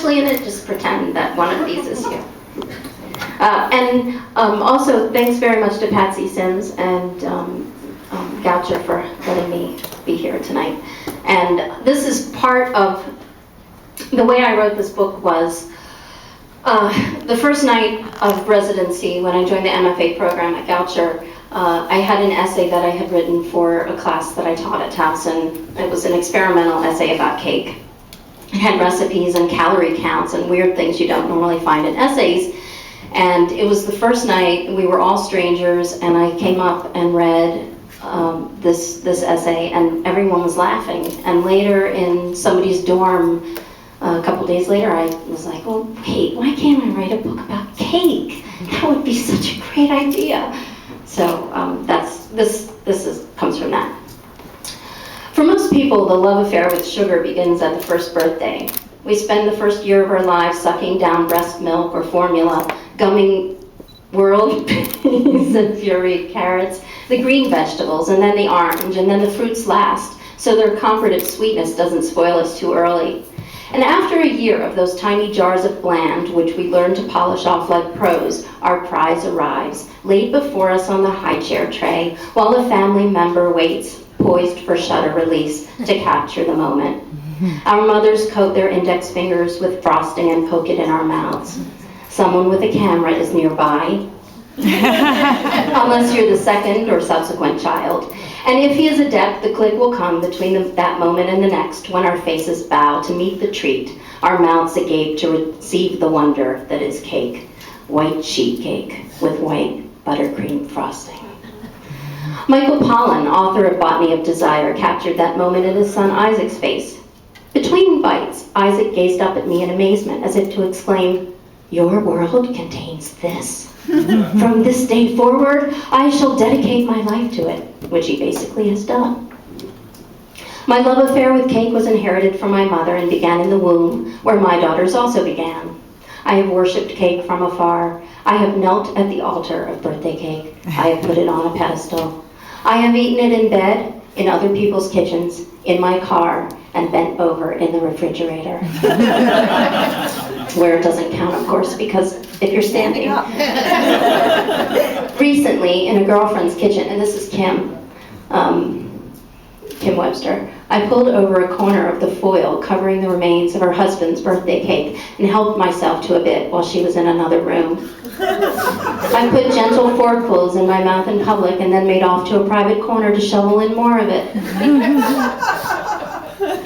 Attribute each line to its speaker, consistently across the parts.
Speaker 1: actually in it, just pretend that one of these is you. Also, thanks very much to Patsy Sims and Goucher for letting me be here tonight. And this is part of the way I wrote this book was the first night of residency when I joined the MFA program at Goucher. I had an essay that I had written for a class that I taught at Towson. It was an experimental essay about cake. It had recipes and calorie counts and weird things you don't normally find in essays. And it was the first night, we were all strangers, and I came up and read this essay, and everyone was laughing. And later in somebody's dorm, a couple days later, I was like, well, wait, why can't I write a book about cake? That would be such a great idea. So comes from that. For most people, the love affair with sugar begins at the first birthday. We spend the first year of our lives sucking down breast milk or formula, gumming world peas and pureed carrots, the green vegetables, and then the orange, and then the fruits last, so their comparative sweetness doesn't spoil us too early. And after a year of those tiny jars of bland, which we learn to polish off like pros, our prize arrives, laid before us on the high chair tray, while a family member waits, poised for shutter release, to capture the moment. Our mothers coat their index fingers with frosting and poke it in our mouths. Someone with a camera is nearby, unless you're the second or subsequent child. And if he is adept, the click will come between that moment and the next, when our faces bow to meet the treat, our mouths agape to receive the wonder that is cake. White sheet cake with white buttercream frosting. Michael Pollan, author of Botany of Desire, captured that moment in his son Isaac's face. Between bites, Isaac gazed up at me in amazement, as if to exclaim, "Your world contains this. From this day forward, I shall dedicate my life to it," which he basically has done. My love affair with cake was inherited from my mother and began in the womb, where my daughters also began. I have worshipped cake from afar. I have knelt at the altar of birthday cake. I have put it on a pedestal. I have eaten it in bed, in other people's kitchens, in my car, and bent over in the refrigerator. Where it doesn't count, of course, because if you're standing up. Recently, in a girlfriend's kitchen, and this is Kim Webster, I pulled over a corner of the foil covering the remains of her husband's birthday cake and helped myself to a bit while she was in another room. I put gentle forkfuls in my mouth in public and then made off to a private corner to shovel in more of it.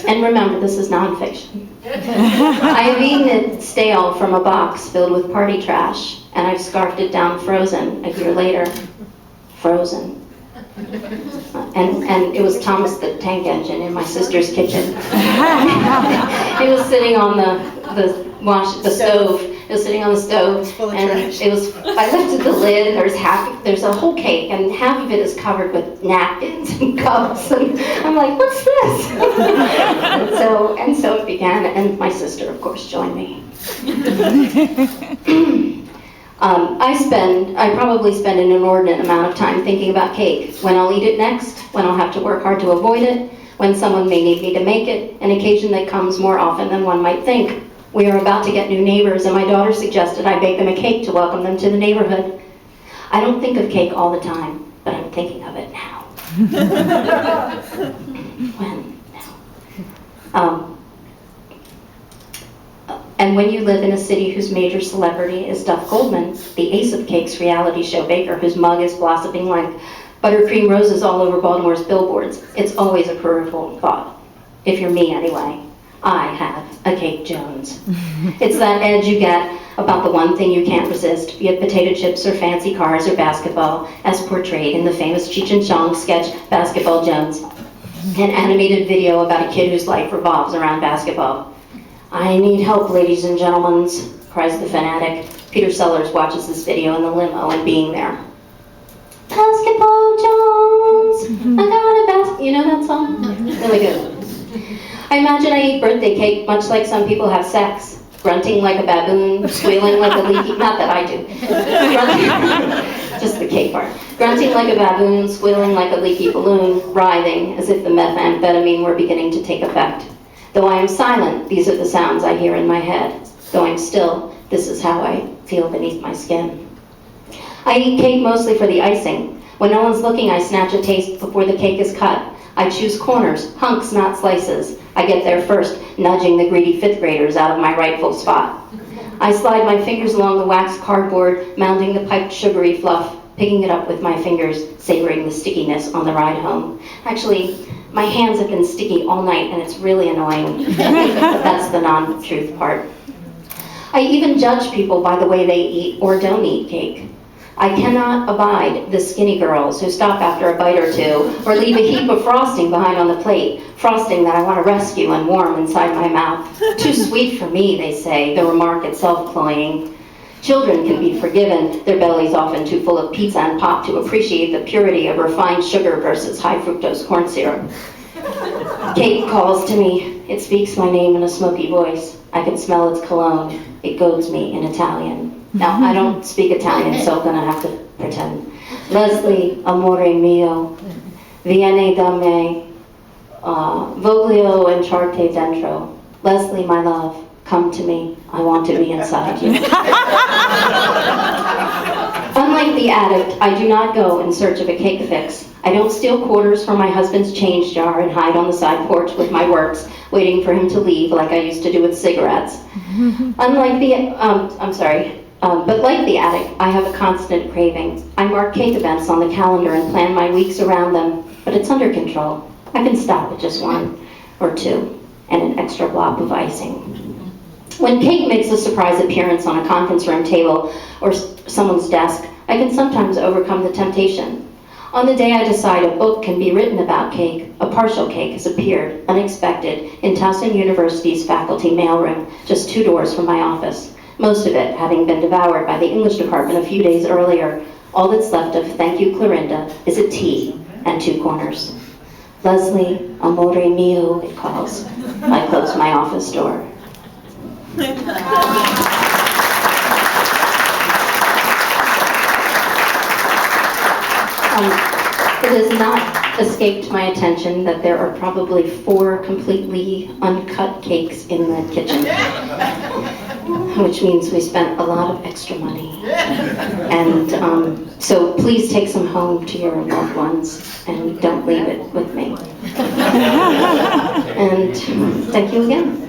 Speaker 1: And remember, this is nonfiction. I have eaten it stale from a box filled with party trash, and I've scarfed it down frozen a year later. Frozen. And it was Thomas the Tank Engine in my sister's kitchen. It was sitting on the stove. It was sitting on the stove, and I lifted the lid, and there's a whole cake, and half of it is covered with napkins and cups, and I'm like, what's this? and so it began, and my sister, of course, joined me. I probably spend an inordinate amount of time thinking about cake, when I'll eat it next, when I'll have to work hard to avoid it, when someone may need me to make it, an occasion that comes more often than one might think. We are about to get new neighbors, and my daughter suggested I bake them a cake to welcome them to the neighborhood. I don't think of cake all the time, but I'm thinking of it now. When? Now. And when you live in a city whose major celebrity is Duff Goldman, the ace of cakes reality show baker, whose mug is blossoming like buttercream roses all over Baltimore's billboards, it's always a peripheral thought. If you're me, anyway. I have a Cake Jones. It's that edge you get about the one thing you can't resist, be it potato chips or fancy cars or basketball, as portrayed in the famous Cheech and Chong sketch, Basketball Jones, an animated video about a kid whose life revolves around basketball. "I need help, ladies and gentlemen," cries the fanatic. Peter Sellers watches this video in the limo and being there. Basketball Jones, I got a you know that song? Really good. I imagine I eat birthday cake much like some people have sex, grunting like a baboon, squealing like a leaky, not that I do, just the cake part. Grunting like a baboon, squealing like a leaky balloon, writhing as if the methamphetamine were beginning to take effect. Though I am silent, these are the sounds I hear in my head. Though I'm still, this is how I feel beneath my skin. I eat cake mostly for the icing. When no one's looking, I snatch a taste before the cake is cut. I choose corners, hunks, not slices. I get there first, nudging the greedy fifth graders out of my rightful spot. I slide my fingers along the waxed cardboard, mounding the piped sugary fluff, picking it up with my fingers, savoring the stickiness on the ride home. Actually, my hands have been sticky all night, and it's really annoying. That's the non-truth part. I even judge people by the way they eat or don't eat cake. I cannot abide the skinny girls who stop after a bite or two, or leave a heap of frosting behind on the plate, frosting that I want to rescue and warm inside my mouth. Too sweet for me, they say, the remark itself cloying. Children can be forgiven, their bellies often too full of pizza and pop to appreciate the purity of refined sugar versus high fructose corn syrup. Cake calls to me. It speaks my name in a smoky voice. I can smell its cologne. It goads me in Italian. Now, I don't speak Italian, so I'm going to have to pretend. Leslie, amore mio, vieni da me, voglio entrarti dentro. Leslie, my love, come to me. I want to be inside you. Unlike the addict, I do not go in search of a cake fix. I don't steal quarters from my husband's change jar and hide on the side porch with my works, waiting for him to leave like I used to do with cigarettes. Unlike the, but like the addict, I have a constant craving. I mark cake events on the calendar and plan my weeks around them, but it's under control. I can stop at just one or two and an extra blob of icing. When cake makes a surprise appearance on a conference room table or someone's desk, I can sometimes overcome the temptation. On the day I decide a book can be written about cake, a partial cake has appeared, unexpected, in Towson University's faculty mailroom, just 2 doors from my office. Most of it having been devoured by the English department a few days earlier. All that's left of Thank You, Clorinda is a T and 2 corners. Leslie, amore mio, it calls. I close my office door. It has not escaped my attention that there are probably 4 completely uncut cakes in the kitchen, which means we spent a lot of extra money. And so please take some home to your loved ones and don't leave it with me. And thank you again.